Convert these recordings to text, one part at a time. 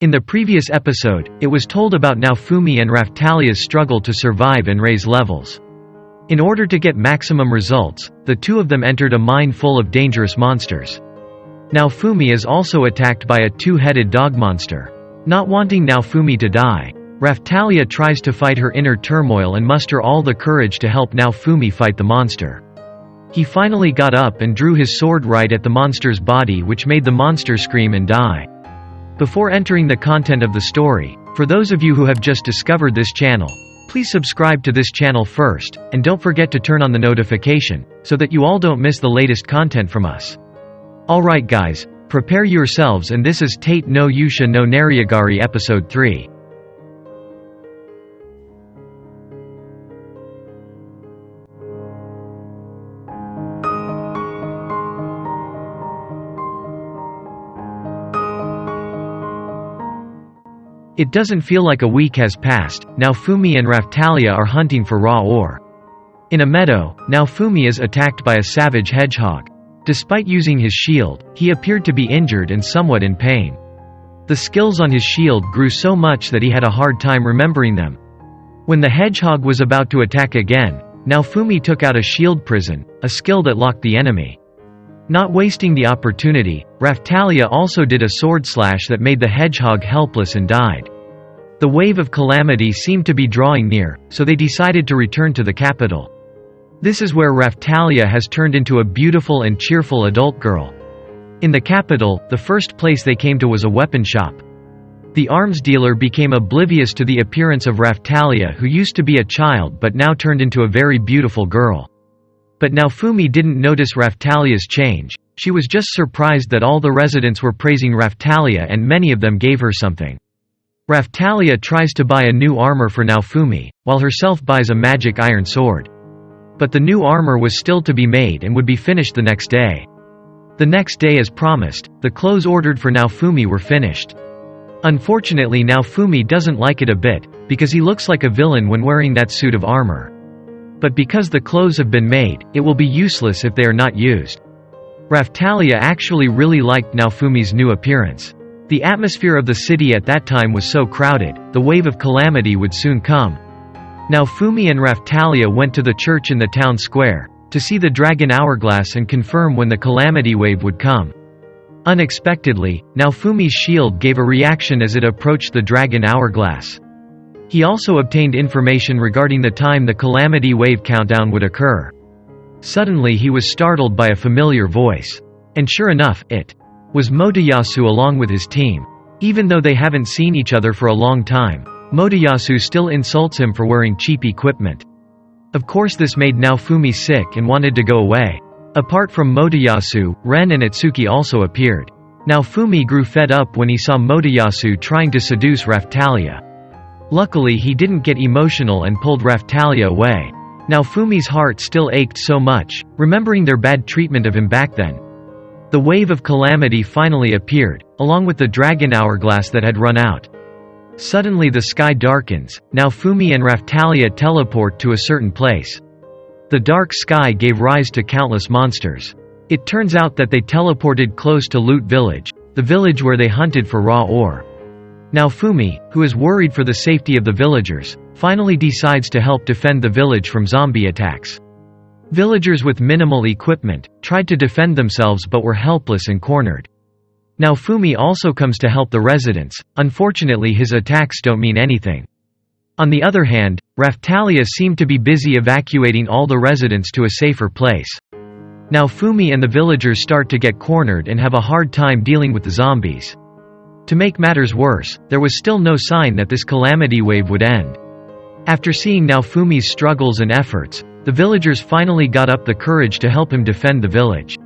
In the previous episode, it was told about Naofumi and Raphtalia's struggle to survive and raise levels. In order to get maximum results, the two of them entered a mine full of dangerous monsters. Naofumi is also attacked by a two-headed dog monster. Not wanting Naofumi to die, Raphtalia tries to fight her inner turmoil and muster all the courage to help Naofumi fight the monster. He finally got up and drew his sword right at the monster's body, which made the monster scream and die. Before entering the content of the story, for those of you who have just discovered this channel, please subscribe to this channel first, and don't forget to turn on the notification, so that you all don't miss the latest content from us. Alright guys, prepare yourselves, and this is Tate no Yuusha no Nariagari episode 3. It doesn't feel like a week has passed. Naofumi and Raphtalia are hunting for raw ore. In a meadow, Naofumi is attacked by a savage hedgehog. Despite using his shield, he appeared to be injured and somewhat in pain. The skills on his shield grew so much that he had a hard time remembering them. When the hedgehog was about to attack again, Naofumi took out a shield prison, a skill that locked the enemy. Not wasting the opportunity, Raphtalia also did a sword slash that made the hedgehog helpless and died. The wave of Calamity seemed to be drawing near, so they decided to return to the capital. This is where Raphtalia has turned into a beautiful and cheerful adult girl. In the capital, the first place they came to was a weapon shop. The arms dealer became oblivious to the appearance of Raphtalia, who used to be a child but now turned into a very beautiful girl. But Naofumi didn't notice Raphtalia's change. She was just surprised that all the residents were praising Raphtalia and many of them gave her something. Raphtalia tries to buy a new armor for Naofumi, while herself buys a magic iron sword. But the new armor was still to be made and would be finished the next day. The next day, as promised, the clothes ordered for Naofumi were finished. Unfortunately, Naofumi doesn't like it a bit, because he looks like a villain when wearing that suit of armor. But because the clothes have been made, it will be useless if they are not used. Raphtalia actually really liked Naofumi's new appearance. The atmosphere of the city at that time was so crowded, the wave of Calamity would soon come. Naofumi and Raphtalia went to the church in the town square, to see the dragon hourglass and confirm when the Calamity wave would come. Unexpectedly, Naofumi's shield gave a reaction as it approached the dragon hourglass. He also obtained information regarding the time the Calamity wave countdown would occur. Suddenly he was startled by a familiar voice. And sure enough, it was Motoyasu along with his team. Even though they haven't seen each other for a long time, Motoyasu still insults him for wearing cheap equipment. Of course this made Naofumi sick and wanted to go away. Apart from Motoyasu, Ren and Itsuki also appeared. Naofumi grew fed up when he saw Motoyasu trying to seduce Raphtalia. Luckily he didn't get emotional and pulled Raphtalia away. Naofumi's heart still ached so much, remembering their bad treatment of him back then. The wave of Calamity finally appeared, along with the dragon hourglass that had run out. Suddenly the sky darkens. Naofumi and Raphtalia teleport to a certain place. The dark sky gave rise to countless monsters. It turns out that they teleported close to Loot Village, the village where they hunted for raw ore. Naofumi, who is worried for the safety of the villagers, finally decides to help defend the village from zombie attacks. Villagers with minimal equipment tried to defend themselves but were helpless and cornered. Naofumi also comes to help the residents. Unfortunately his attacks don't mean anything. On the other hand, Raphtalia seemed to be busy evacuating all the residents to a safer place. Naofumi and the villagers start to get cornered and have a hard time dealing with the zombies. To make matters worse, there was still no sign that this Calamity wave would end. After seeing Naofumi's struggles and efforts, the villagers finally got up the courage to help him defend the village.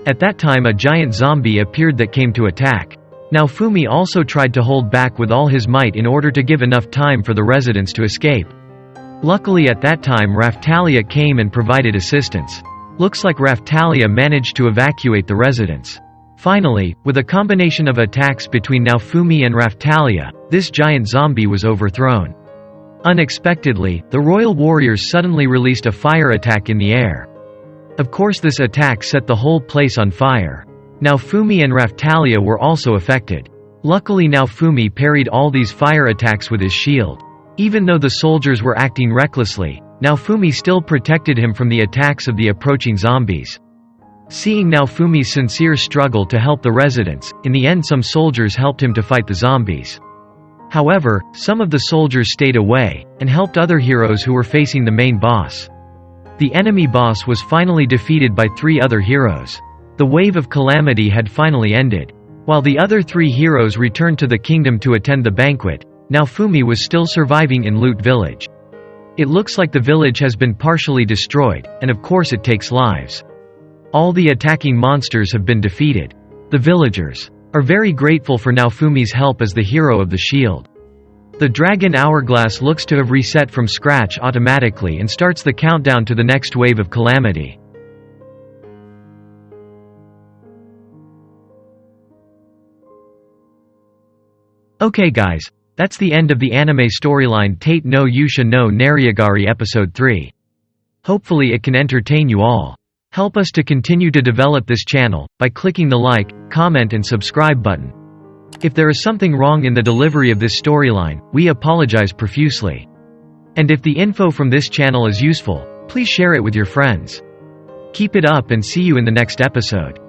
At that time a giant zombie appeared that came to attack. Naofumi also tried to hold back with all his might in order to give enough time for the residents to escape. Luckily at that time Raphtalia came and provided assistance. Looks like Raphtalia managed to evacuate the residents. Finally, with a combination of attacks between Naofumi and Raphtalia, this giant zombie was overthrown. Unexpectedly, the royal warriors suddenly released a fire attack in the air. Of course this attack set the whole place on fire. Naofumi and Raphtalia were also affected. Luckily Naofumi parried all these fire attacks with his shield. Even though the soldiers were acting recklessly, Naofumi still protected him from the attacks of the approaching zombies. Seeing Naofumi's sincere struggle to help the residents, in the end some soldiers helped him to fight the zombies. However, some of the soldiers stayed away, and helped other heroes who were facing the main boss. The enemy boss was finally defeated by 3 other heroes. The wave of Calamity had finally ended. While the other 3 heroes returned to the kingdom to attend the banquet, Naofumi was still surviving in Loot Village. It looks like the village has been partially destroyed, and of course it takes lives. All the attacking monsters have been defeated. The villagers are very grateful for Naofumi's help as the hero of the shield. The dragon hourglass looks to have reset from scratch automatically and starts the countdown to the next wave of Calamity. Okay guys, that's the end of the anime storyline Tate no Yuusha no Nariagari episode 3. Hopefully it can entertain you all. Help us to continue to develop this channel, by clicking the like, comment and subscribe button. If there is something wrong in the delivery of this storyline, we apologize profusely. And if the info from this channel is useful, please share it with your friends. Keep it up and see you in the next episode.